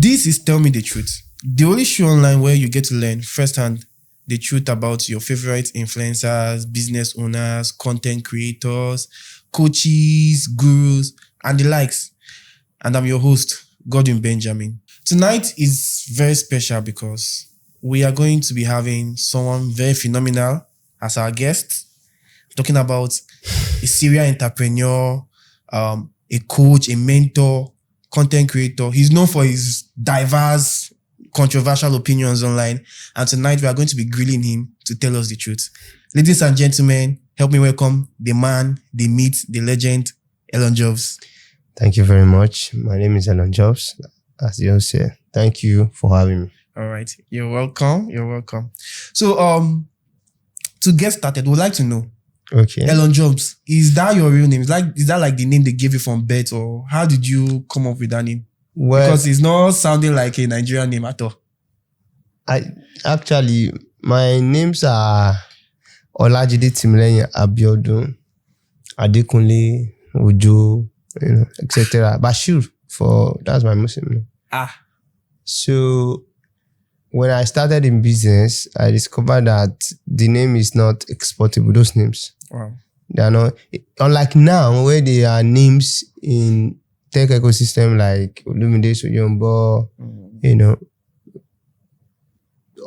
This is Tell Me the Truth, the only show online where you get to learn firsthand the truth about your favorite influencers, business owners, content creators, coaches, gurus, and the likes. And I'm your host, Godwin Benjamin. Tonight is very special because we are going to be having someone very phenomenal as our guest, talking about a serial entrepreneur, a coach, a mentor, content creator. He's known for his diverse, controversial opinions online. And tonight we are going to be grilling him to tell us the truth. Ladies and gentlemen, help me welcome the man, the myth, the legend, Elon Jobs. Thank you very much. My name is Elon Jobs. As you said, thank you for having me. All right. You're welcome. You're welcome. So, to get started, we'd like to know, Okay. Elon Jobs, is that your real name? Is that like the name they gave you from birth, or how did you come up with that name? Well, Because it's not sounding like a Nigerian name at all. My names are Olajide, Timilehin, Abiodun, Adekunle, Ojo, etc. Bashir, that's my Muslim name. So when I started in business, I discovered that the name is not exportable. Those names. Wow. They are not, unlike now where there are names in tech ecosystem like Olumide Soyombo,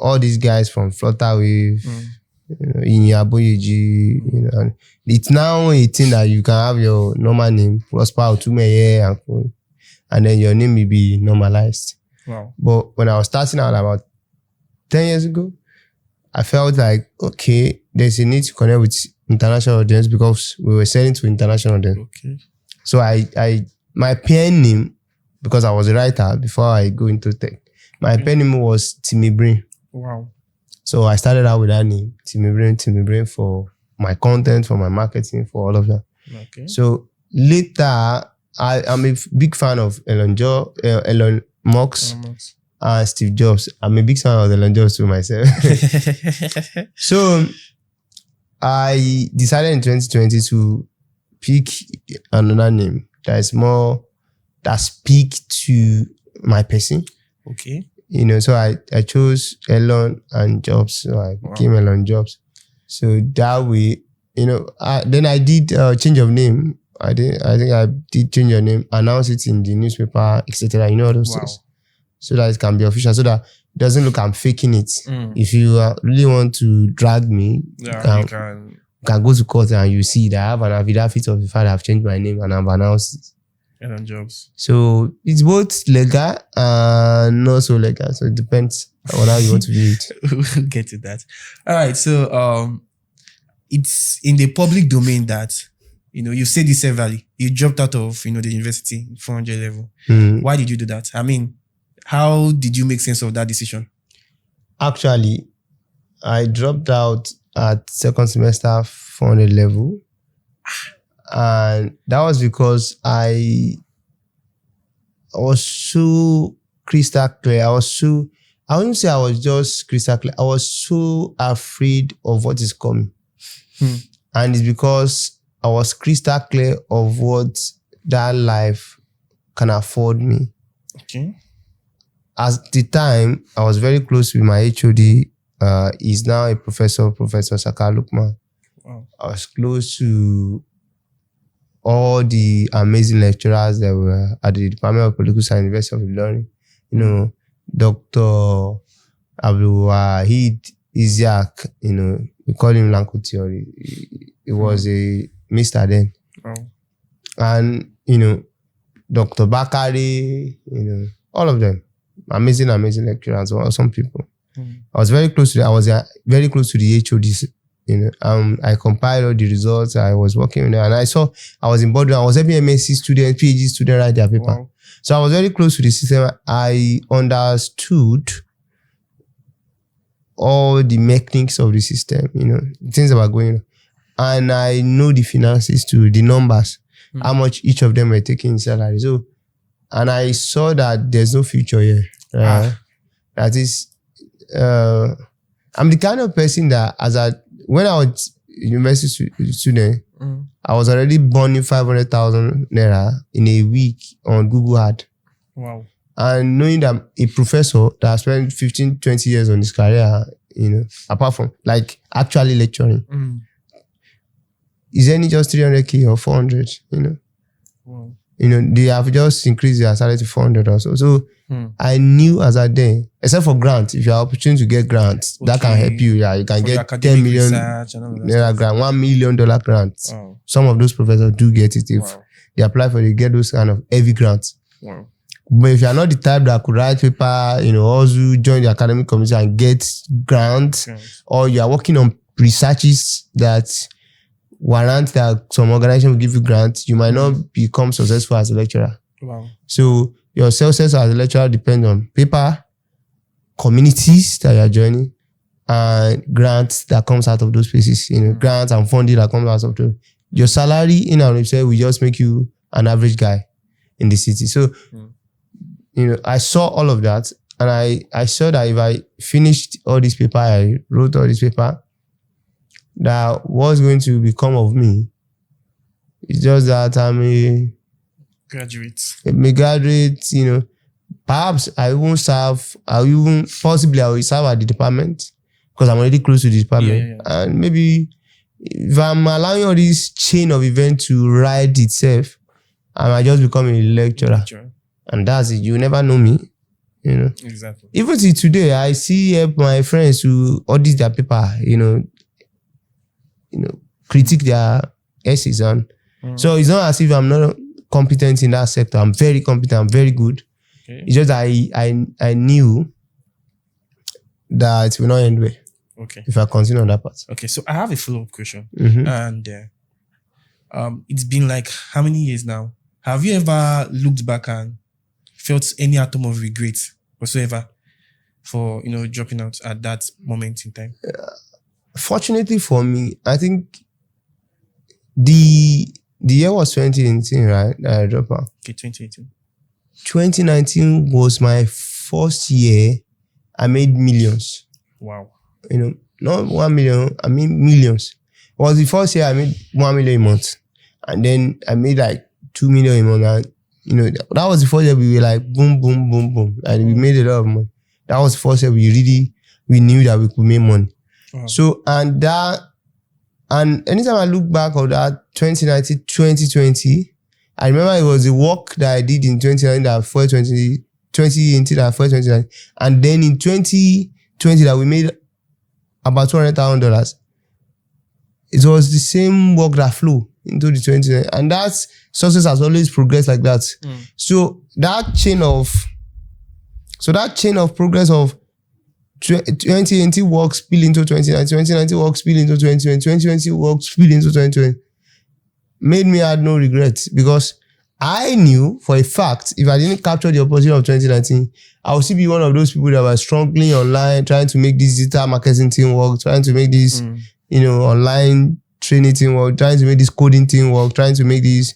all these guys from Flutterwave, Inyaboyeji, and it's now a thing that you can have your normal name, Prosper Otumeye, and then your name will be normalized. Wow. But when I was starting out about 10 years ago, I felt like, okay, there's a need to connect with international audience because we were selling to international audience. Okay. So my pen name, because I was a writer before I go into tech, my pen name was Timilehin. Wow. So I started out with that name, Timilehin for my content, for my marketing, for all of that. Okay. So later, I'm a big fan of Elon Musk and Steve Jobs. I'm a big fan of Elon Jobs too myself. So I decided in 2020 to pick another name that speak to my person. Okay. So I chose Elon and Jobs. So I became Elon Jobs. So that way, then I did change of name. I think I did change your name, announce it in the newspaper, etc. All those things. So that it can be official, so that it doesn't look I'm faking it. If you really want to drag me, you can go to court and you see that I have an affidavit of the fact that I've changed my name and I've announced it. Elon Jobs. So it's both legal and not so legal. So it depends on how you want to do it. We'll get to that. All right. So it's in the public domain that you said this severally. You dropped out of the university 400 level. Why did you do that? I mean, how did you make sense of that decision? Actually, I dropped out at second semester 400 level. And that was because I was so crystal clear. I wouldn't say I was just crystal clear. I was so afraid of what is coming. And it's because I was crystal clear of what that life can afford me. Okay. At the time, I was very close with my HOD. He's now a professor, Professor Saka Lukman. Wow. I was close to all the amazing lecturers that were at the Department of Political Science, University of Ilorin. Dr. Abdul Wahid Isaac, we call him Lanko Theory. He was a Mr. then. Wow. And, Dr. Bakari, all of them. Amazing lecturers, some people. I was very close to very close to the HODs. I compiled all the results. I was working with them, and I was in boardroom. I was helping MSc students, PhD students write their paper. Wow. So I was very close to the system. I understood all the mechanics of the system, things that were going on. And I know the finances too, the numbers, how much each of them were taking in salary. So, and I saw that there's no future here. That is, I'm the kind of person that when I was a university student, I was already burning 500,000 naira in a week on Google Ad. Wow. And knowing that a professor that has spent 15, 20 years on his career, apart from like actually lecturing, is only just 300K or 400, Wow. They have just increased their salary to 400 or so. So I knew as a day, except for grants, if you have opportunity to get grants, that can help you. Yeah, you can For your get 10 million naira grant, $1 million grants. Wow. Some of those professors do get it if they apply for it, they get those kind of heavy grants. Wow. But if you are not the type that could write paper, also join the academic committee and get grants, or you are working on researches that warrant that some organization will give you grants, you might not become successful as a lecturer. Wow. So your success as a lecturer depends on paper, communities that you are joining, and grants that comes out of those places. Grants and funding that comes out of those. Your salary in and of itself will just make you an average guy in the city. So, I saw all of that, and I saw that if I finished all this paper, I wrote all this paper, that what's going to become of me is just that I'm a graduate, perhaps I won't serve, I will serve at the department because I'm already close to the department. And maybe if I'm allowing all this chain of events to ride itself, I might just become a lecturer. And that's it. You never know me. Exactly. Even till today, I see my friends who audit their paper, critique their essays on. So it's not as if I'm not competent in that sector. I'm very competent. I'm very good. Okay. It's just that I knew that it will not end well. Okay. If I continue on that part. Okay. So I have a follow-up question, and it's been like how many years now? Have you ever looked back and felt any atom of regret whatsoever for dropping out at that moment in time? Fortunately for me, I think the year was 2018, right? I dropped out. Okay, 2018. 2019 was my first year I made millions. Wow. Not 1 million, I mean millions. It was the first year I made 1 million a month. And then I made like 2 million a month. And, that was the first year we were like boom, boom, boom, boom. And we made a lot of money. That was the first year we knew that we could make money. Wow. So, and anytime I look back on that 2019, 2020, I remember it was the work that I did in 2019 that for 2018 that for 2019. And then in 2020 that we made about $200,000. It was the same work that flew into the 2020. And that success has always progressed like that. So that chain of progress of 2020 work spill into 2019, 2019 work spill into 2020, 2020 work spill into 2020 made me have no regrets, because I knew for a fact if I didn't capture the opportunity of 2019, I would still be one of those people that were struggling online, trying to make this digital marketing thing work, trying to make this online training thing work, trying to make this coding thing work, trying to make this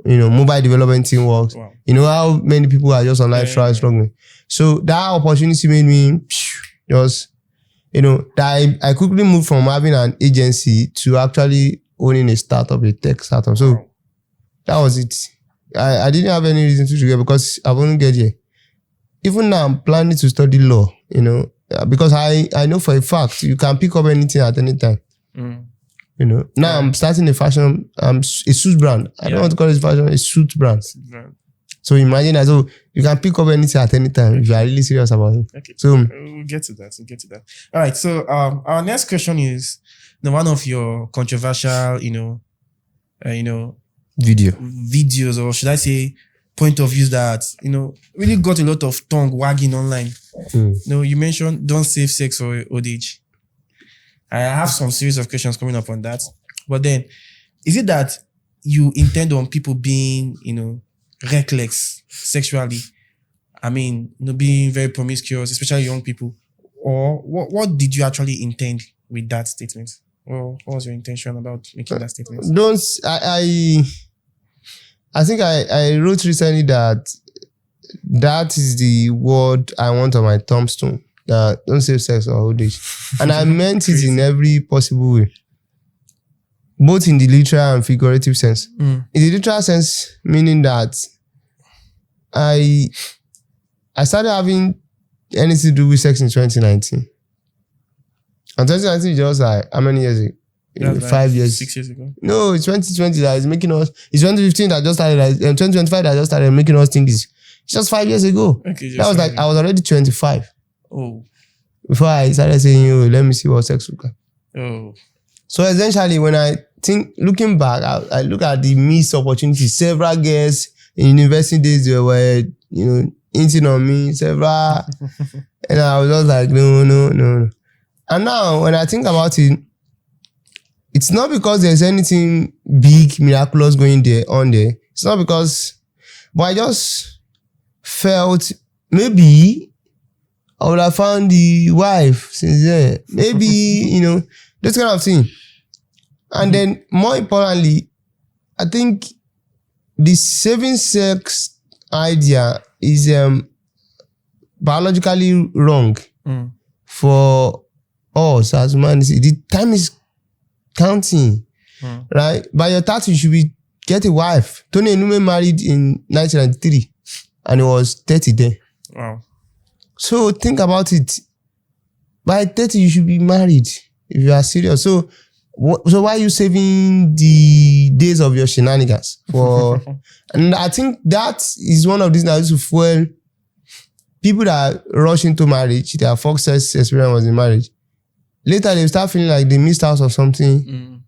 mobile development thing work. Wow. How many people are just online struggling. So that opportunity made me just that I quickly moved from having an agency to actually owning a startup, a tech startup. So that was it. I didn't have any reason to regret, because I wouldn't get here. Even now, I'm planning to study law, because I know for a fact you can pick up anything at any time. Now I'm starting a fashion, a suit brand. I don't want to call it fashion, a suit brand. So imagine that. So you can pick up anything at any time if you are really serious about it. Okay. So we'll get to that. All right. So our next question is one of your controversial, videos, or should I say point of views that, really got a lot of tongue wagging online. You mentioned don't save sex for old age. I have some series of questions coming up on that. But then, is it that you intend on people being, reckless sexually? I mean, being very promiscuous, especially young people? Or what did you actually intend with that statement? Or what was your intention about making that statement? I think I wrote recently that is the word I want on my tombstone. Don't save sex or old age. And I meant it in every possible way. Both in the literal and figurative sense. In the literal sense, meaning that I started having anything to do with sex in 2019. And 2019 is just like, how many years ago? That's 5 years. 6 years ago. No, it's 2020 that is making us, it's 2015 that just started, 2025 that just started making us think it's just 5 years ago. Okay, That was like, I was already 25 oh. before I started saying, oh, let me see what sex look like. Oh. So essentially, when I think, looking back, I look at the missed opportunities. Several girls in university days, they were, hinting on me, several, and I was just like, no. And now, when I think about it, it's not because there's anything big, miraculous going on there. It's not because, but I just felt maybe I would have found the wife since then. Maybe, this kind of thing. And then, more importantly, I think the saving sex idea is biologically wrong for us as humanity. The time is counting, right? By your 30, you should get a wife. Tony Enume married in 1993 and he was 30 then. Wow. So think about it. By 30, you should be married if you are serious. So why are you saving the days of your shenanigans for? And I think that is one of these that used to fuel people that rush into marriage. Their first sex experience was in marriage. Later, they start feeling like they missed out on something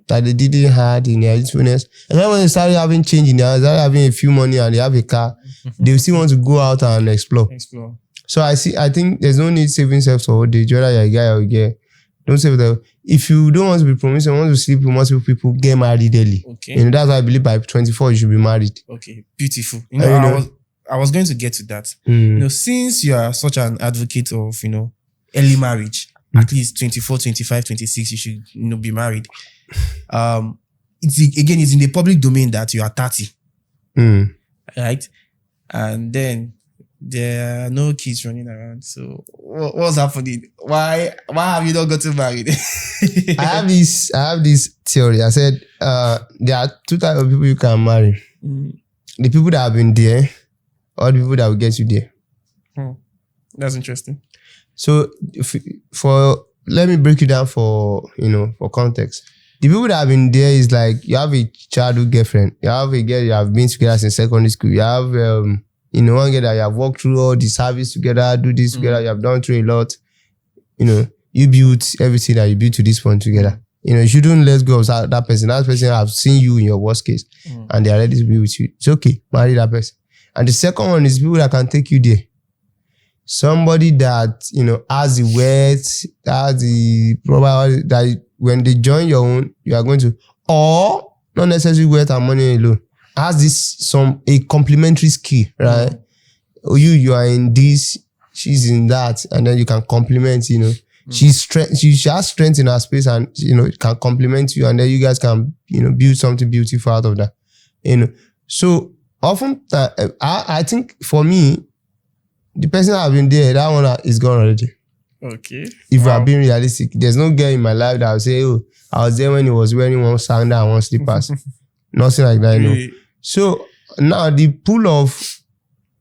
that they didn't have in their youthfulness. And then when they started having change in their lives, started having a few money and they have a car, they still want to go out and explore. So I think there's no need saving sex for all day. Whether you're a guy or a girl, don't save that. If you don't want to be promising, want to sleep with multiple people, get married early. Okay. That's why I believe by 24 you should be married. Okay, beautiful. I was going to get to that. Since you are such an advocate of, early marriage, at least 24, 25, 26, you should, be married. It's in the public domain that you are 30. Right? And then there are no kids running around. So what's happening? Why have you not gotten married? I have this theory. I said there are two types of people you can marry. The people that have been there or the people that will get you there. That's interesting. So let me break it down for context. The people that have been there is like you have a childhood girlfriend, you have a girl you have been together since secondary school, you have one girl that you have walked through all the service together, do this together, you have done through a lot. You built everything that you built to this point together. You shouldn't let go of that person. That person have seen you in your worst case and they are ready to be with you. It's okay, marry that person. And the second one is people that can take you there. Somebody that, has the wealth, has the probability that when they join your own, you are going to, or not necessarily wealth and money alone, has a complementary skill, right? You are in this, she's in that, and then you can complement, she has strength in her space and, can complement you, and then you guys can, build something beautiful out of that, So often, I think for me, the person that have been there, that one is gone already. Okay. If we are being realistic, there's no girl in my life that will say, oh, I was there when he was wearing one sandal and one slippers. Nothing like that, So now the pool of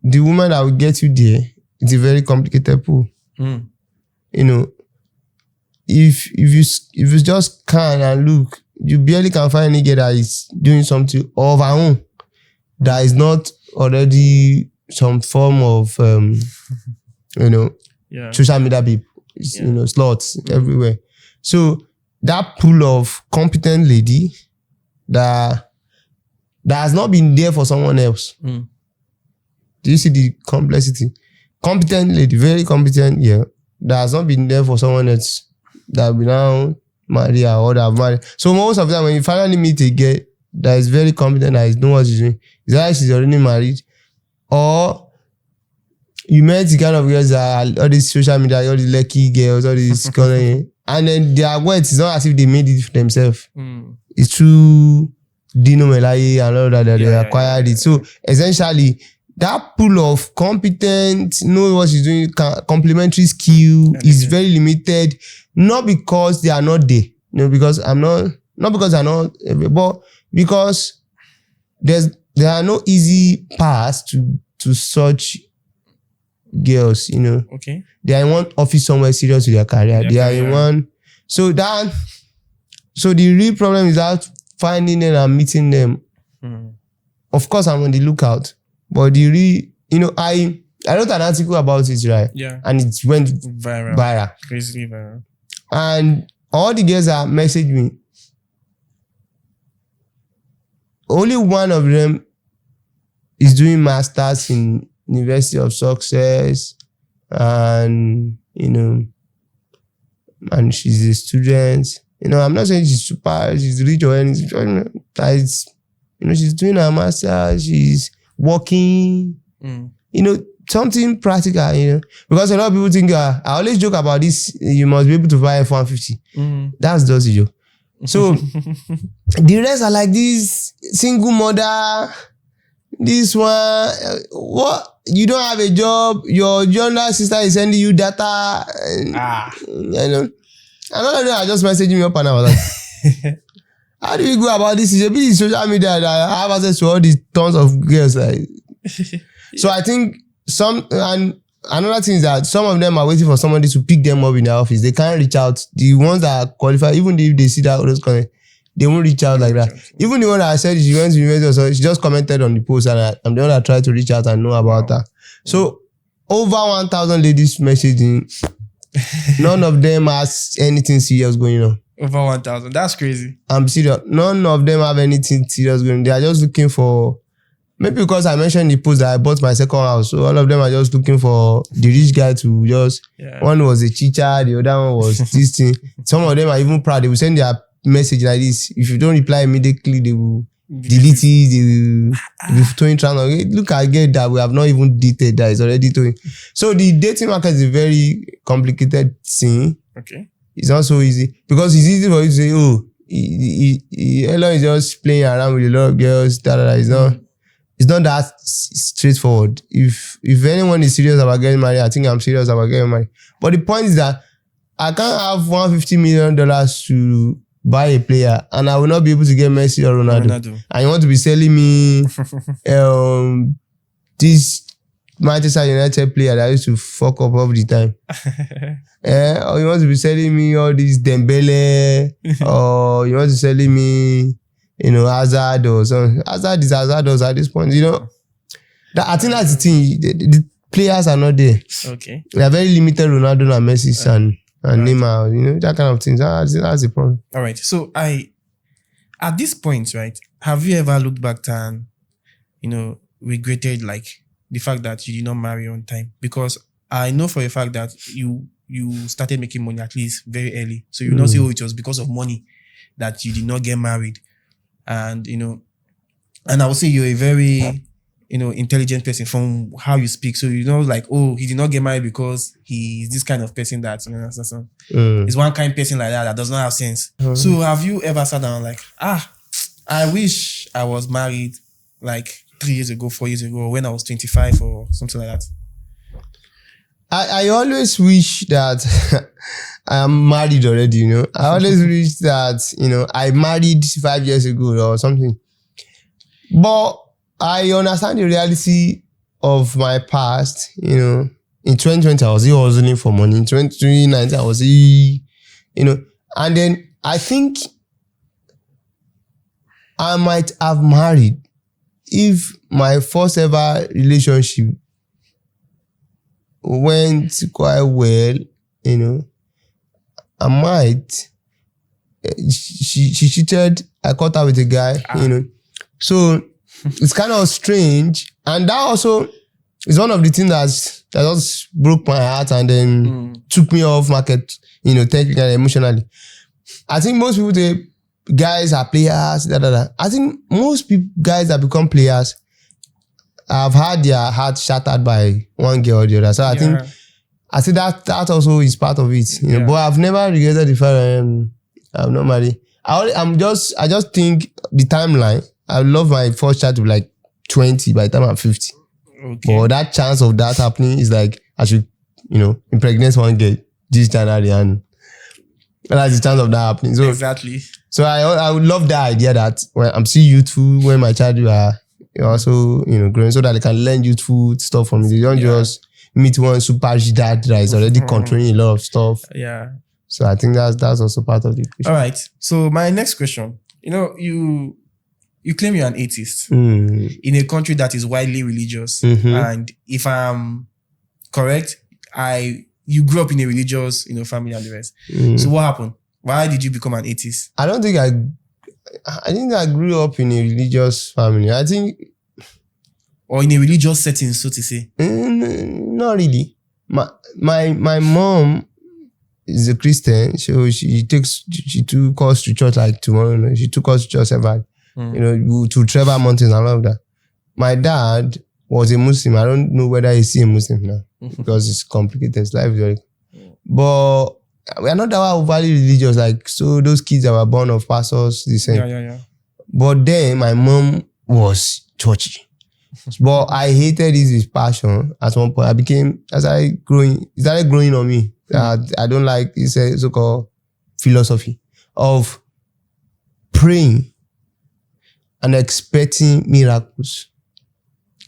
the woman that will get you there, it's a very complicated pool. If you just can and look, you barely can find any girl that is doing something of her own that is not already some form of social media people, slots everywhere. So that pool of competent lady that has not been there for someone else. Do you see the complexity? Competent lady, very competent, that has not been there for someone else that will now marry her or that have married. So most of the time when you finally meet a girl that is very competent, that is know what she's doing, is that she's already married, or you met the kind of girls that are all these social media, all these lucky girls, all these and then their words, it's not as if they made it for themselves. It's through Dino Melaye and all that they acquired it. So essentially, that pool of competent, know what she's doing, complementary skill is very limited. Not because they are not there, because not because they're not, but because there are no easy paths to such girls, you know. Okay. They are in one office somewhere serious with their career. They are in one. So the real problem is that finding them and meeting them. Of course, I'm on the lookout. But the real, you know, I wrote an article about it, right? Yeah. And it went viral. Crazily viral. And all the girls that messaged me, only one of them is doing masters in University of Success, and you know, and she's a student. You know, I'm not saying she's rich or anything. You know, she's doing her master's, she's working. You know, something practical. You know, because a lot of people think I always joke about this. You must be able to buy F-150. That's just a joke. So the rest are like this single mother. This one, what? You don't have a job. Your younger sister is sending you data. You know, and all of them are just messaging me up and I was like, how do we go about this? It's a bit social media that I have access to all these tons of girls. Like, so I think and another thing is that some of them are waiting for somebody to pick them up in their office. They can't reach out. The ones that are qualified, even if they see that those comments, they won't reach out like that. Even the one that I said she went to university, so she just commented on the post, and I'm the one that tried to reach out and know about her. So over 1,000 ladies messaging, none of them has anything serious going on. Over 1,000, that's crazy. I'm serious. None of them have anything serious going on. They are just looking for, maybe because I mentioned the post that I bought my second house, so all of them are just looking for the rich guy to just. One was a teacher, the other one was this thing. Some of them are even proud. They will send their message like this. If you don't reply immediately, they will delete it. They will be towing trans. Look again that we have not even dated that. It's already towing. So the dating market is a very complicated thing. Okay. It's not so easy because it's easy for you to say, oh, Elon is just playing around with a lot of girls. It's not that straightforward. If anyone is serious about getting married, I think I'm serious about getting married. But the point is that I can't have $150 million to buy a player and I will not be able to get Messi or Ronaldo. And you want to be selling me this Manchester United player that used to fuck up all the time. Or you want to be selling me all these Dembele, or you want to selling me, you know, Hazard or something. Hazard is Hazard at this point, you know. I think that's the thing. The players are not there. Okay. They are very limited, Ronaldo and Messi and Neymar, you know, that kind of thing. That's the problem. All right. So at this point, right, have you ever looked back and, you know, regretted like the fact that you did not marry on time? Because I know for a fact that you started making money at least very early. So you will not say, oh, it was because of money that you did not get married. And, you know, and I would say you're a very, you know, intelligent person from how you speak. So, you know, like, oh, he did not get married because he's this kind of person that, you know, he's one kind of person like that does not have sense. So have you ever sat down like, I wish I was married like 3 years ago, 4 years ago, when I was 25 or something like that? I always wish that I am married already, you know. I always wish that, you know, I married 5 years ago or something. But I understand the reality of my past, you know. In 2020, I was hustling for money. In 2019, I was, you know. And then I think I might have married if my first ever relationship went quite well, you know. I might. She cheated. I caught her with a guy, you know. So it's kind of strange. And that also is one of the things that just broke my heart and then took me off market, you know, technically and emotionally. I think most people, the guys are players, I think most guys that become players have had their heart shattered by one girl or the other. So I think that also is part of it. You know, but I've never regretted the fact I'm not married. I just think the timeline. I love my first child to be like 20 by the time I'm 50. Okay. But that chance of that happening is like I should, you know, impregnate one girl this January, and that's the chance of that happening. So exactly. So I would love that idea that when I'm still youthful, when my child are also, you know, growing, so that they can learn youthful stuff from me. They don't just meet one super rich dad that is already controlling a lot of stuff. Yeah. So I think that's also part of the equation. All right. So my next question, you claim you're an atheist in a country that is widely religious. And if I'm correct, you grew up in a religious, family and the rest. So what happened? Why did you become an atheist? I think I grew up in a religious family. I think, or in a religious setting, so to say. Not really. My mom is a Christian, so she took us to church like tomorrow. She took us to church every, to Trevor Mountains and all of that. My dad was a Muslim. I don't know whether he's still a Muslim now because it's complicated. His life is very. But we are not that overly religious. Like, so those kids that were born of pastors, the same. Yeah. But then my mom was churchy. But I hated this with passion. At one point, it started growing on me. I don't like this so-called philosophy of praying and expecting miracles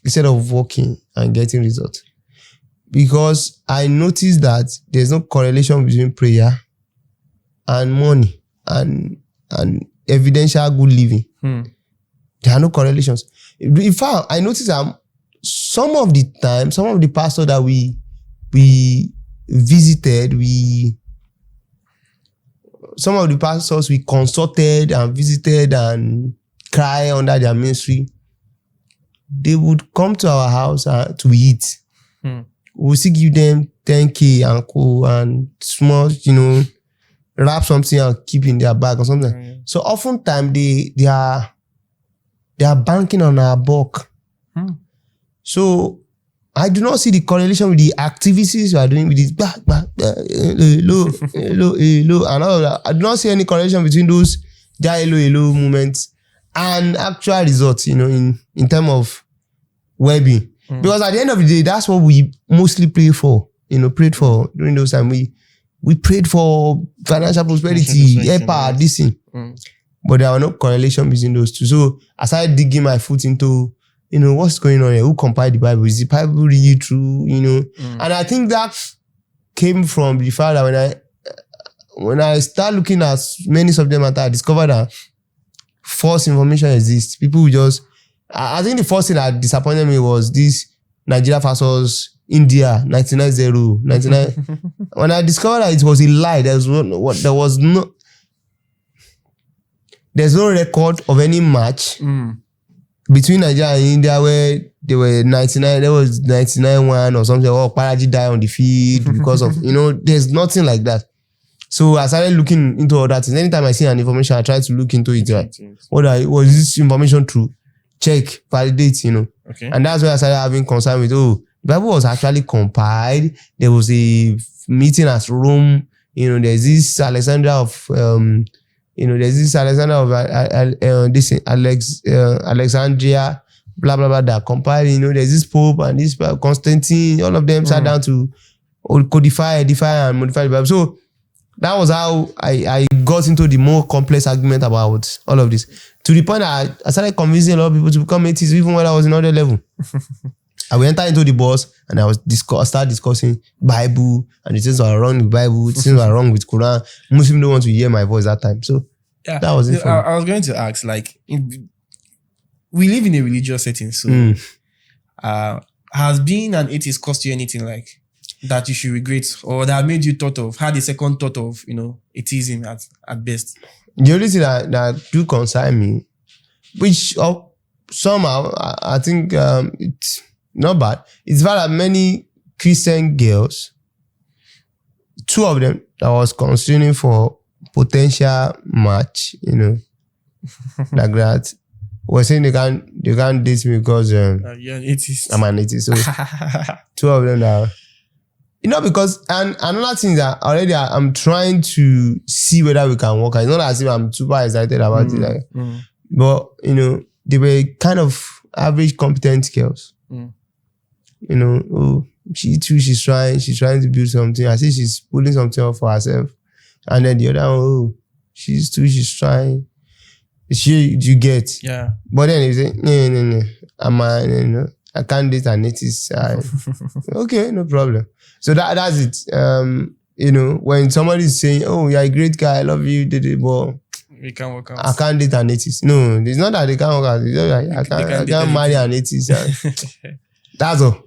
instead of working and getting results. Because I noticed that there's no correlation between prayer and money and evidential good living. There are no correlations. In fact, I noticed that some of the pastors that we visited, some of the pastors we consulted and visited and cry under their ministry, they would come to our house to eat. We'll still give them 10K and co and small, wrap something and keep in their bag or something. So oftentimes they are banking on our buck. So I do not see the correlation with the activities you are doing with this hello, and all of that. I do not see any correlation between those hello moments and actual results, in terms of well-being. Because at the end of the day, that's what we mostly prayed for during those times. We prayed for financial prosperity, this thing. But there were no correlation between those two. So I started digging my foot into, what's going on here? Who compiled the Bible? Is the Bible really true? And I think that came from the fact that when I start looking at many subject matter, I discovered that false information exists. People will just, I think the first thing that disappointed me was this Nigeria versus India, 99-0. When I discovered that it was a lie, there's no record of any match between Nigeria and India where they were 99, there was 99-1 or something, or Paraji died on the field because of, there's nothing like that. So I started looking into all that. Anytime I see an information, I try to look into it. Right? Was this information true? Check, validate, Okay. And that's where I started having concern with, the Bible was actually compiled. There was a meeting at Rome. There's this Alexandria of, Alexandria, blah, blah, blah, that compiled. There's this Pope and this Constantine. All of them sat down to codify, edify, and modify the Bible. So that was how I got into the more complex argument about all of this. To the point that I started convincing a lot of people to become atheists, even when I was in other level. I would enter into the bus and I start discussing Bible and the things that are wrong with Bible, the things that are wrong with Quran. Muslims don't want to hear my voice that time. So that was it. I was going to ask, we live in a religious setting, so has being an atheist cost you anything that you should regret, or that made you had a second thought of, atheism at best? The only thing that do concern me, which somehow I think it's not bad, it's that many Christian girls, two of them that was considering for potential match, like that, were saying they can't date me because you're an atheist. I'm an atheist. So two of them that. Because, and another thing that already I'm trying to see whether we can work. It's not as if I'm super excited about it. But, they were kind of average competent girls. She too, she's trying to build something. I see she's pulling something up for herself. And then the other one, she's trying. You get. Yeah. But then you say, no. I can't date an atheist. Okay, no problem. So that's it. When somebody is saying, "Oh, you're a great guy, I love you," but we can't work out. I can't date an atheist. No, it's not that they can't work out. It's just like, I can't marry an atheist. That's all.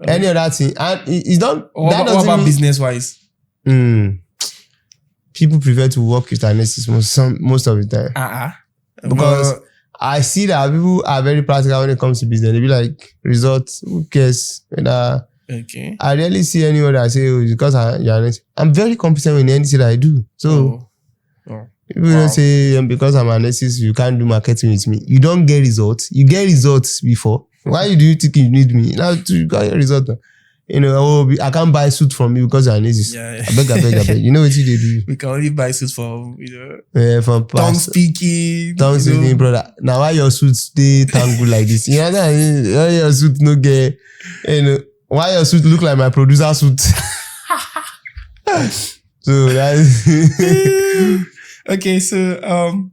Any other thing, and it's not. What about business wise? People prefer to work with an atheist most of the time. Because I see that people are very practical when it comes to business. They be like, results, who cares? Okay. I rarely see anyone that say, "Oh, because I'm very competent in anything that I do." So people don't say, "Because I'm an atheist, you can't do marketing with me." You don't get results. You get results before. Why do you think you need me? Now you got a result. I can't buy suit from you because you're an atheist. Yeah. I beg. You know what they do? We can only buy suits from, from tongue speaking, brother. Now why your suits stay tangled like this? You know why your suit no get, why your suit look like my producer suit? So that's okay. So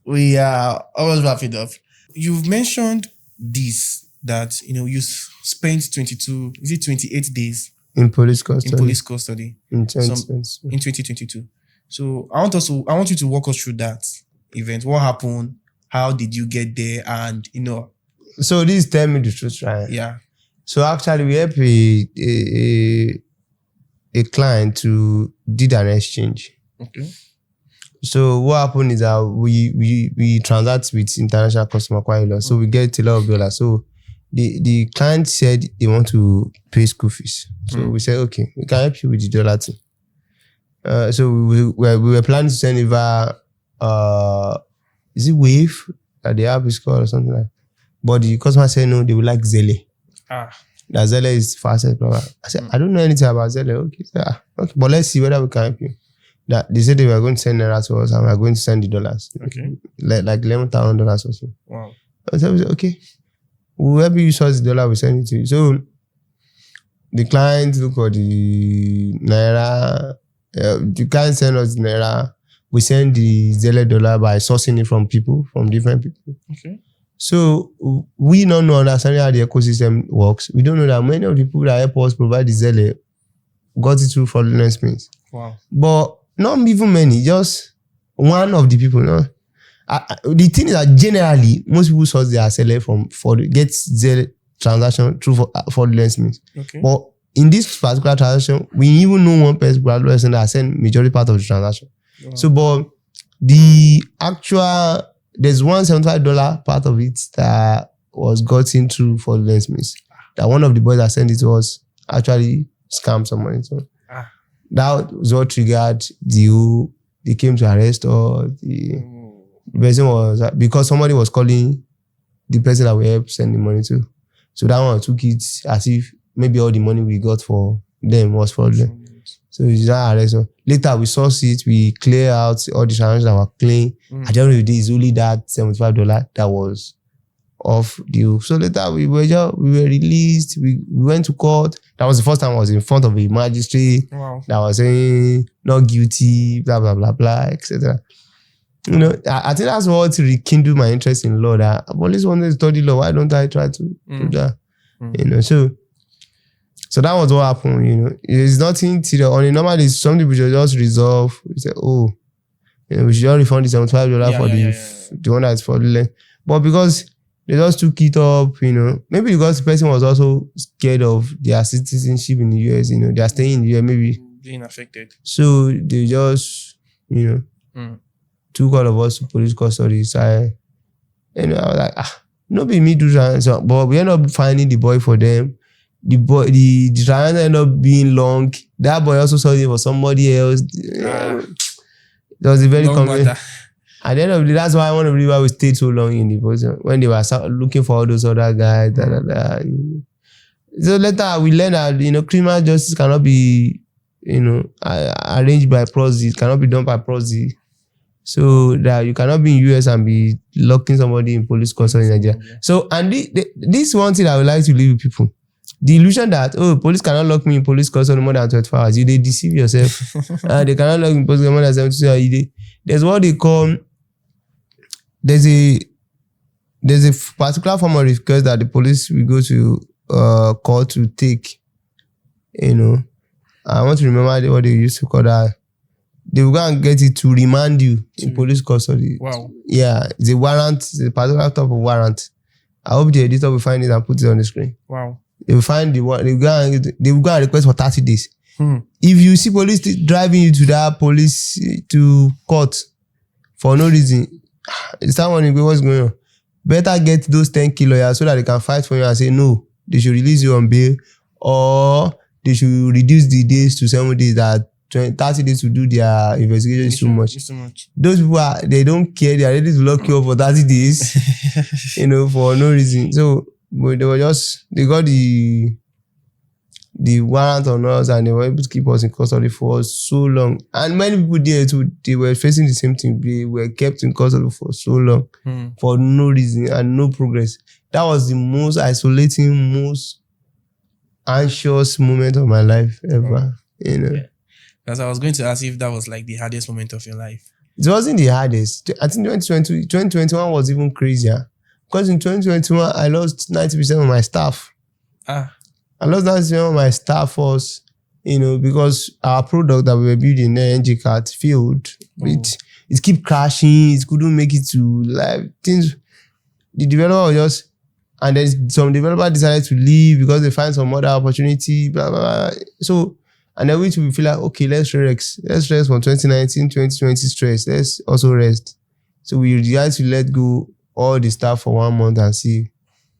we are almost wrapping up. You've mentioned this that you spent 28 days in police custody. In 2022. In 2022. So I want you to walk us through that event. What happened? How did you get there? And So this tell me the truth, right? Yeah. So actually we help a client to did an exchange. Okay. So what happened is that we transact with international customer quite a lot. So we get a lot of dollars. So the client said they want to pay school fees. So we said, okay, we can help you with the dollar thing. So we were planning to send over, is it Wave that the app is called or something like that? But the customer said no, they would like Zelle. That Zelle is fastest. I said, I don't know anything about Zelle. Okay, okay, but let's see whether we can help you. That they said they were going to send naira to us and we are going to send the dollars. Okay. Like $11,000 or so. Wow. So we said, okay, whoever you source the dollar, we send it to you. So the client look at the naira. The client send us the naira. We send the Zelle dollar by sourcing it from different people. Okay. So we don't know understanding how the ecosystem works. We don't know that many of the people that help us provide the Zelle got it through fraudulent means. Wow. But not even many, just one of the people. No, the thing is that generally most people source their seller get Zelle transaction through fraudulent means. Okay. But in this particular transaction, we even know one person that sent majority part of the transaction. Wow. So, but the actual there's $175 part of it that was gotten through fraudulent means. That one of the boys that sent it to us actually scammed some money. So that was what triggered they came to arrest us. The person was, because somebody was calling the person that we helped send the money to. So that one took it as if maybe all the money we got for them was fraudulent. So we just arrest us. Later we source it, we clear out all the transactions that were clean. At the end of the day, it's only that $75 that was off due. So later we were released. We went to court. That was the first time I was in front of a magistrate. Wow. That was saying not guilty, blah blah blah blah, etc. I think that's what rekindled my interest in law. That I've always wanted to study law. Why don't I try to do that? So that was what happened. It's nothing to on a normal day. Some people should just resolve. We say, we should just refund the $75 for the one that's fraudulent. But because they just took it up, maybe because the person was also scared of their citizenship in the US, they are staying in the US, maybe being affected. So they just, took all of us to police custody. So I was like, no be me do that. So, but we ended up finding the boy for them. The boy, the trial ended up being long. That boy also saw it for somebody else. It was a very convenient. At the end of the day, that's why I want to believe why we stayed so long in the position when they were looking for all those other guys. So later we learned that criminal justice cannot be arranged by proxy. It cannot be done by proxy. So that you cannot be in US and be locking somebody in police custody in Nigeria. So and this one thing I would like to leave with people. The illusion that, police cannot lock me in police custody more than 24 hours. They deceive yourself. They cannot lock me in police custody more than 72 hours. There's what they call, there's there's a particular form of request that the police will go to court to take. You know, I want to remember what they used to call that. They will go and get it to remand you in police custody. Wow. Yeah, it's a warrant, it's a particular type of warrant. I hope the editor will find it and put it on the screen. Wow. They will find they will go and request for 30 days. If you see police driving you to that police to court for no reason, it's not wondering what's going on. Better get those 10 lawyers so that they can fight for you and say no, they should release you on bail, or they should reduce the days to 7 days. That 30 days to do their investigation is too much. It's too much. Those people they don't care. They are ready to lock you up for 30 days, for no reason. So but they got the warrant on us, and they were able to keep us in custody for so long. And many people there too, they were facing the same thing. They were kept in custody for so long for no reason and no progress. That was the most isolating, most anxious moment of my life ever. Yeah. Because I was going to ask if that was like the hardest moment of your life. It wasn't the hardest. I think 2021 was even crazier. Because in 2021, I lost 90% of my staff. I lost 90% of my staff force, because our product that we were building, the NG card, failed. It kept crashing. It couldn't make it to live. Things, the developer was just, and then some developer decided to leave because they find some other opportunity, blah, blah, blah. So, and then we feel like, okay, let's rest. Let's rest from 2019, 2020 stress. Let's also rest. So we decided to let go all the staff for 1 month and see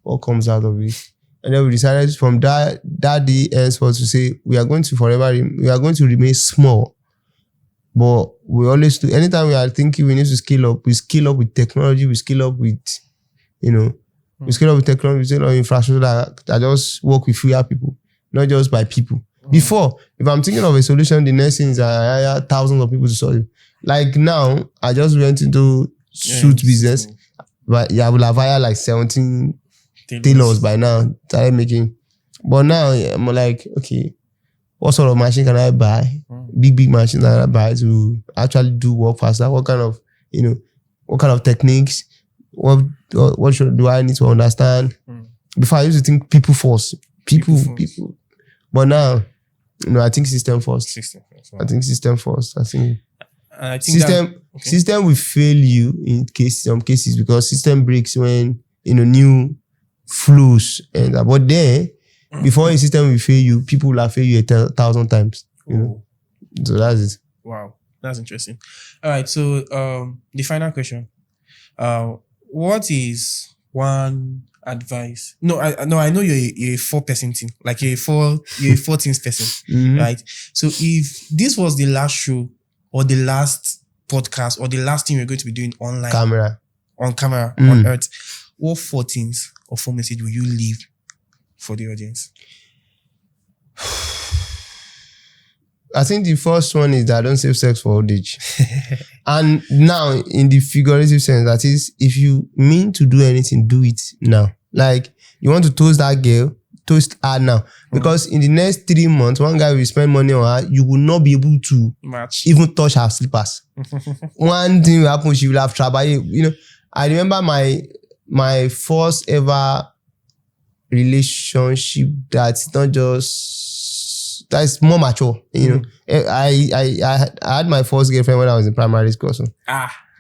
what comes out of it. And then we decided from that day henceforth to say we are going to remain small. But we always do, anytime we are thinking we need to scale up, we scale up with technology, we scale up with, we scale up with technology, we scale up with infrastructure that just work with fewer people, not just by people. Before, if I'm thinking of a solution, the next thing is I hire thousands of people to solve it. Like now, I just went into suit business, but I will have hired like 17 tailors by now, started making. But now I'm like, okay, what sort of machine can I buy? Big machine can I buy to actually do work faster? What kind of, what kind of techniques? What do I need to understand? Before I used to think people first. People. But now, I think system first. I think system first. I think system will fail you in some cases because system breaks when new flows, but then before a system will fail you, people will have failed you 1,000 times. So that's it. Wow, that's interesting. All right, so the final question: what is one advice? No, I know you're a 4-person team, like you're a 4 teams person, right? So if this was the last show or the last podcast or the last thing you're going to be doing online, on camera, on Earth, what 4 things or 4 messages will you leave for the audience? I think the first one is that don't save sex for old age. And now, in the figurative sense, that is, if you mean to do anything, do it now. Like, you want to toast that girl, toast her now. Because in the next 3 months, one guy will spend money on her, you will not be able to even touch her slippers. One thing will happen, she will have trouble. I remember my first ever relationship that's not just, that's more mature, I had my first girlfriend when I was in primary school. So.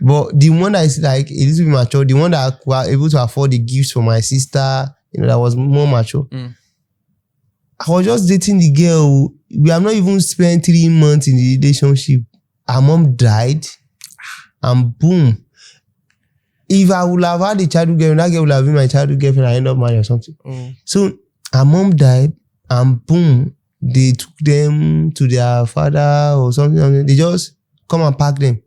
But the one that is like a little bit mature, the one that was able to afford the gifts for my sister, that was more mature. I was just dating the girl. We have not even spent 3 months in the relationship. Her mom died, and boom. If I would have had a childhood girlfriend, that girl would have been my childhood girlfriend, I end up marrying or something. So her mom died, and boom, they took them to their father or something. They just come and pack them.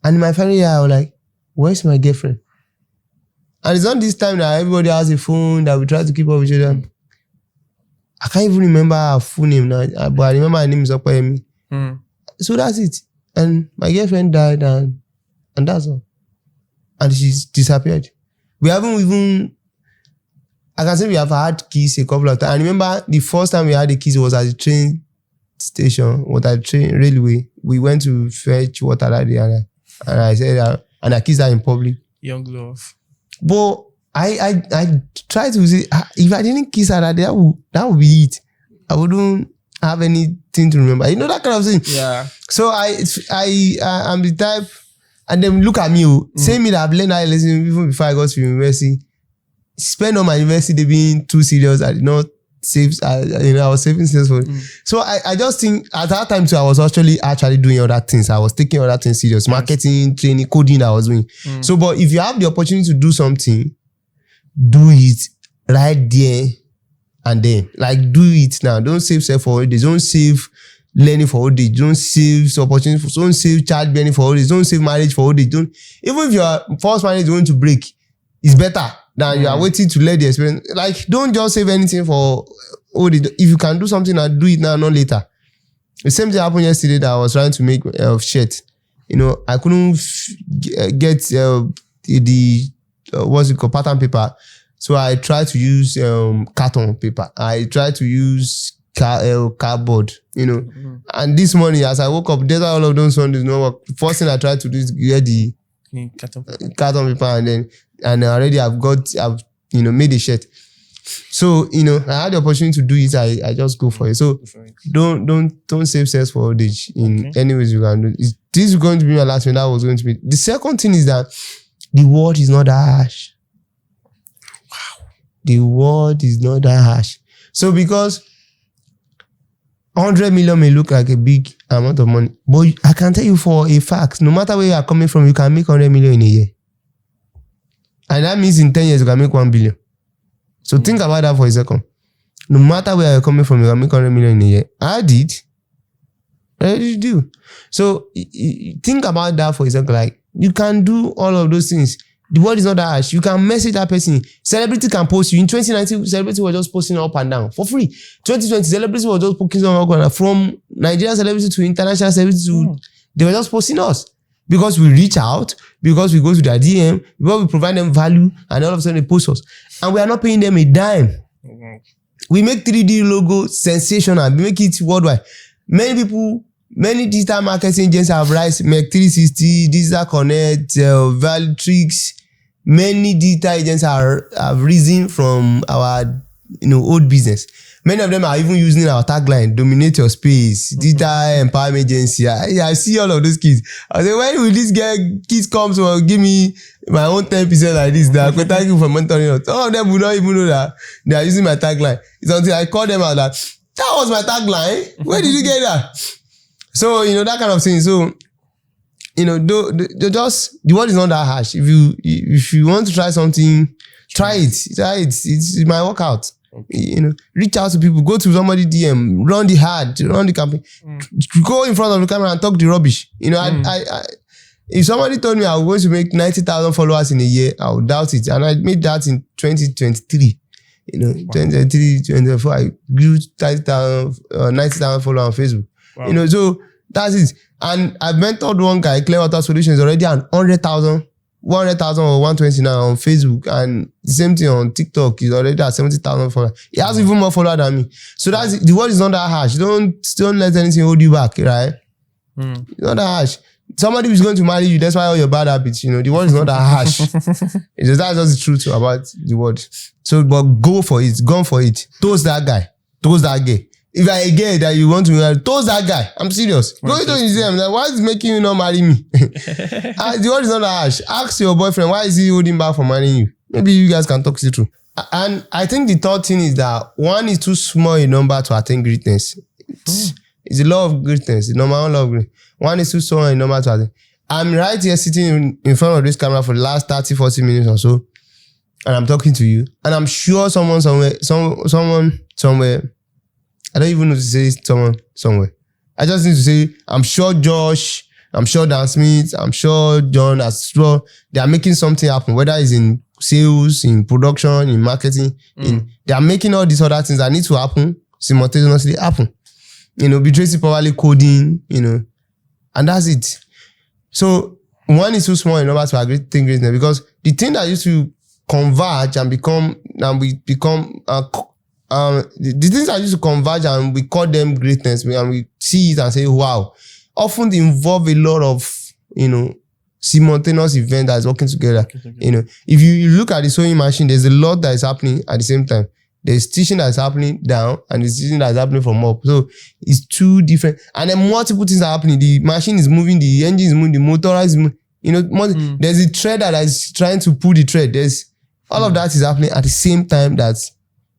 And in my family, I was like, where's my girlfriend? And it's not this time that everybody has a phone that we try to keep up with each other. I can't even remember her full name now, but I remember her name is Okoyemi. So that's it. And my girlfriend died, and that's all. And she's disappeared. We haven't even, I can say we have had keys a couple of times. I remember the first time we had the keys was at the train station, or at the train railway. We went to fetch water that day, and I said, and I kissed her in public. Young love. But I try to say, if I didn't kiss her that day, that would be it. I wouldn't have anything to remember. You know, that kind of thing. Yeah. So I'm the type, and then look at me, say me that I've learned that lesson even before I got to university. Spend on my university day being too serious. I did not save, I was saving things for it. So I just think at that time too, I was actually doing other things. I was taking other things serious. Marketing, training, coding I was doing. So, but if you have the opportunity to do something, do it right there and then. Like, do it now. Don't save self for holidays. Don't save learning for holidays. Don't save opportunity for, don't save childbearing for holidays. Don't save marriage for holidays. Don't, even if your first marriage is going to break, it's better than you are waiting to let the experience. Like, don't just save anything for holidays. If you can do something, do it now, not later. The same thing happened yesterday that I was trying to make shirt. You know, I couldn't get the what's it called, pattern paper. So I tried to use carton paper. I tried to use cardboard, you know. And this morning, as I woke up, there's all of those Sundays, no work. First thing I tried to do is get the carton paper, and already I've made a shirt. So, you know, I had the opportunity to do it. I just go for it. So don't save sales for old age in any ways you can do. This is going to be my last one. That was going to be. The second thing is that the world is not that harsh. Wow. The world is not that harsh. So because 100 million may look like a big amount of money, but I can tell you for a fact, no matter where you are coming from, you can make 100 million in a year. And that means in 10 years, you can make 1 billion. So think about that for a second. No matter where you're coming from, you can make 100 million in a year. I did. You do. So think about that for a second. Like, you can do all of those things. The world is not that harsh. You can message that person. Celebrity can post you. In 2019, celebrity was just posting up and down for free. 2020, celebrity was just posting up and down. From Nigerian celebrity to international celebrity to, they were just posting us. Because we reach out, because we go to their DM, because we provide them value, and all of a sudden they post us. And we are not paying them a dime. We make 3D logo sensational. We make it worldwide. Many people, many digital marketing agents have rise, make 360, Digital Connect, Value Tricks. Many digital agents have risen from our old business. Many of them are even using our tagline, dominate your space, digital empowerment agency. I see all of those kids. I say, when will this kids come to give me my own 10% like this? That I thank you for mentoring us. All of them will not even know that they are using my tagline. It's until I call them out that was my tagline. Where did you get that? So, that kind of thing. So, the world is not that harsh. If you want to try something, try it. It might work out. Reach out to people, go to somebody DM, run the ad, run the campaign, go in front of the camera and talk the rubbish. If somebody told me I was going to make 90,000 followers in a year, I would doubt it. And I made that in 2023. 2023, 2024, I grew 90,000 followers on Facebook. Wow. So that's it. And I've mentored one guy, Clearwater Solutions, already on 100,000 or 120 now on Facebook, and the same thing on TikTok. He's already at 70,000 followers. He has even more followers than me. So that's the world is not that harsh. Don't let anything hold you back, right? It's not that harsh. Somebody who's going to marry you, that's why all your bad habits. The world is not that harsh. That's just the truth about the world. So, but go for it. Go for it. Toast that guy. Toast that gay. If I a gay that you want to marry, toast that guy. I'm serious. Go to him. Like, why is making you not marry me? The world is not that harsh. Ask your boyfriend, why is he holding back from marrying you? Maybe you guys can talk it through. And I think the third thing is that one is too small a number to attain greatness. It's the law of greatness, the number one law of greatness. One is too small a number to attain. I'm right here sitting in front of this camera for the last 30, 40 minutes or so, and I'm talking to you. And I'm sure someone somewhere, I don't even know to say someone somewhere. I just need to say, I'm sure Josh, I'm sure Dan Smith, I'm sure John as well, they are making something happen, whether it's in sales, in production, in marketing, they are making all these other things that need to happen simultaneously happen. Be Tracy probably coding, and that's it. So one is too small in order to attain greatness, because the thing that used to converge and the things that used to converge and we call them greatness, and we see it and say, wow, often they involve a lot of, simultaneous event that's working together. You know, if you look at the sewing machine, there's a lot that is happening at the same time. There's stitching that's happening down and the stitching that's happening from up. So it's two different, and then multiple things are happening. The machine is moving, the engine is moving, the motor is moving. You know, there's a thread that is trying to pull the thread. There's all of that is happening at the same time that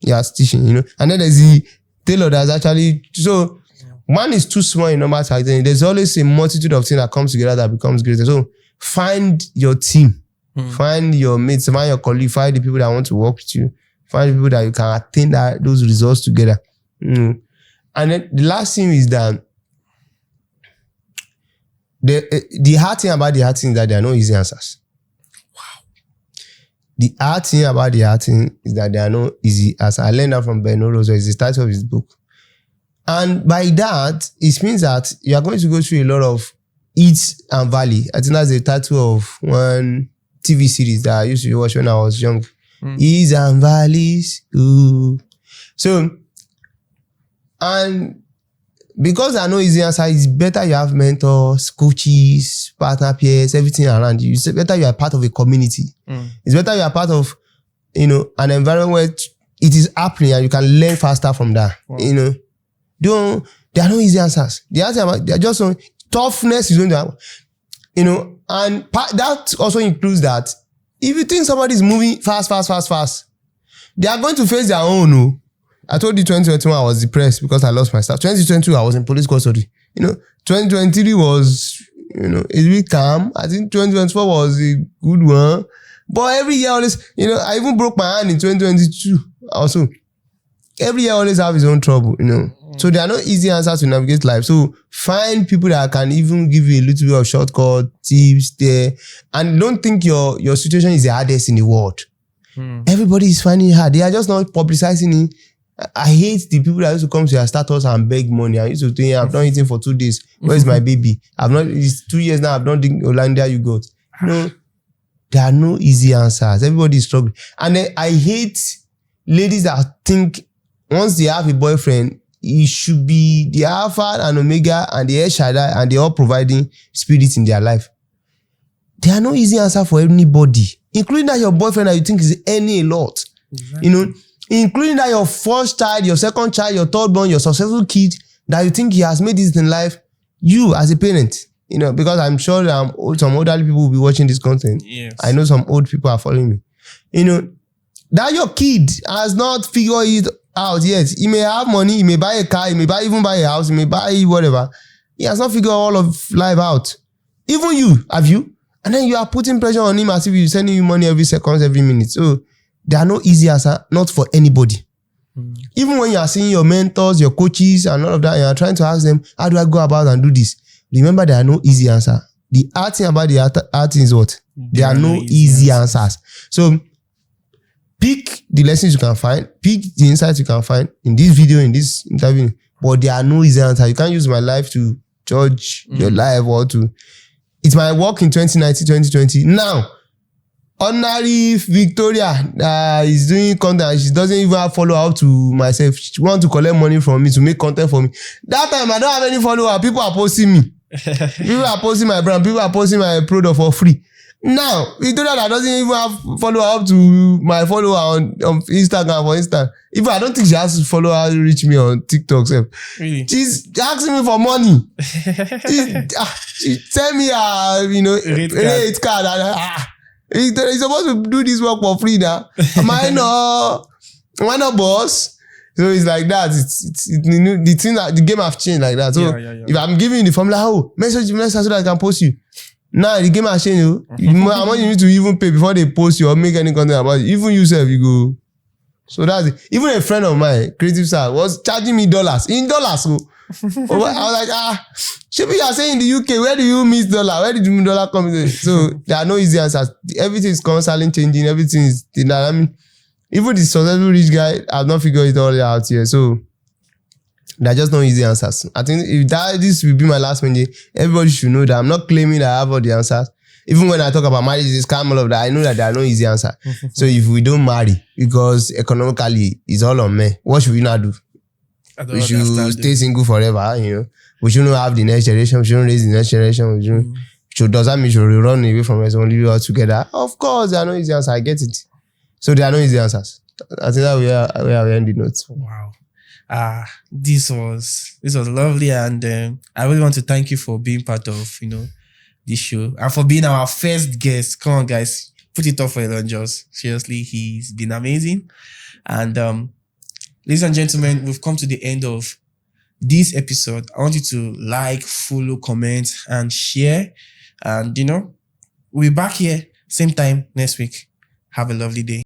you are stitching, you know. And then there's the tailor that's actually, so one is too small in number to identify. There's always a multitude of things that comes together that becomes greater. So find your team, find your mates, find your colleagues, find the people that want to work with you, find the people that you can attain those results together. And then the last thing is that the hard thing about the hard thing is that there are no easy answers. Wow. The hard thing about the hard thing is that there are no easy answers. I learned that from Ben Orozo. It's the title of his book. And by that, it means that you are going to go through a lot of hits and valley. I think that's the title of one TV series that I used to watch when I was young. Hits and valleys. Ooh. So, and because there are no easy answers, it's better you have mentors, coaches, partner peers, everything around you. It's better you are part of a community. It's better you are part of, you know, an environment where it is happening and you can learn faster from that. Wow. You know, there are no easy answers. The answer, they are just toughness is going to happen. You know, and that also includes that if you think somebody is moving fast, they are going to face their own. No? I told you 2021 I was depressed because I lost my stuff. 2022 I was in police custody. You know, 2023 was, you know, a bit calm. I think 2024 was a good one. But every year always, you know, I even broke my hand in 2022 also. Every year always have his own trouble, you know. So there are no easy answers to navigate life. So find people that can even give you a little bit of shortcut, tips there. And don't think your situation is the hardest in the world. Everybody is finding it hard. They are just not publicizing it. I hate the people that used to come to your status and beg money. I used to think, I've not eaten for 2 days. Where's my baby? It's 2 years now. I've not eaten Hollandia you got. No, there are no easy answers. Everybody is struggling. And then I hate ladies that think once they have a boyfriend, it should be the Alpha and Omega and the El Shaddai and they're all providing spirit in their life. There are no easy answer for anybody, including that your boyfriend that you think is earning a lot. Exactly. You know, including that your first child, your second child, your third born, your successful kid, that you think he has made this in life, you as a parent, you know, because I'm sure that some elderly people will be watching this content. Yes. I know some old people are following me. You know, that your kid has not figured it out yet. He may have money, he may buy a car, he may even buy a house, he may buy whatever. He has not figured all of life out. Even you, have you? And then you are putting pressure on him as if he's sending you money every second, every minute. So there are no easy answers, not for anybody. Even when you are seeing your mentors, your coaches, and all of that, and you are trying to ask them, how do I go about and do this? Remember, there are no easy answers. The hard thing about the hard thing is what? There are no easy answers. So pick the lessons you can find, pick the insights you can find in this video, in this interview, but there are no easy answers. You can't use my life to judge your life or to... It's my work in 2019, 2020. Now, ordinary Victoria is doing content. She doesn't even have follow-up to myself. She wants to collect money from me to make content for me. That time, I don't have any follow-up. People are posting me. People are posting my brand. People are posting my product for free. Now, Victoria that doesn't even have follow-up to my follower on Instagram, for instance. If I don't think she has to follow her, reach me on TikTok. Really? She's asking me for money. She tell me, you know, rate card. You're supposed to do this work for free now. Am I not boss? So it's like that. It's the thing that the game have changed like that. So if I'm giving you the formula, message me so that I can post you. Now the game has changed. I want you to even pay before they post you or make any content about it. Even yourself, you go. So that's it. Even a friend of mine, creative star, was charging me dollars. In dollars. So I was like, Shippy, you are saying in the UK, where do you miss dollar? Where did you miss dollar come in? So there are no easy answers. Everything is constantly changing. Everything is dynamic. Even the successful rich guy has not figured it all out here. So there are just no easy answers. I think if this will be my last one, everybody should know that I'm not claiming that I have all the answers. Even when I talk about marriage, this scam, all of that, I know that there are no easy answers. So if we don't marry, because economically it's all on me, what should we not do? We should stay single forever, you know. We shouldn't have the next generation. We shouldn't raise the next generation. We does that mean you run away from us and leave you all together? Of course, there are no easy answers. I get it. So there are no easy answers. I think that we are ending notes. Wow. This was lovely, and I really want to thank you for being part of this show and for being our first guest. Come on, guys, put it up for Elon Jobs. Seriously, he's been amazing. And ladies and gentlemen, we've come to the end of this episode. I want you to like, follow, comment, and share. And we'll be back here same time next week. Have a lovely day.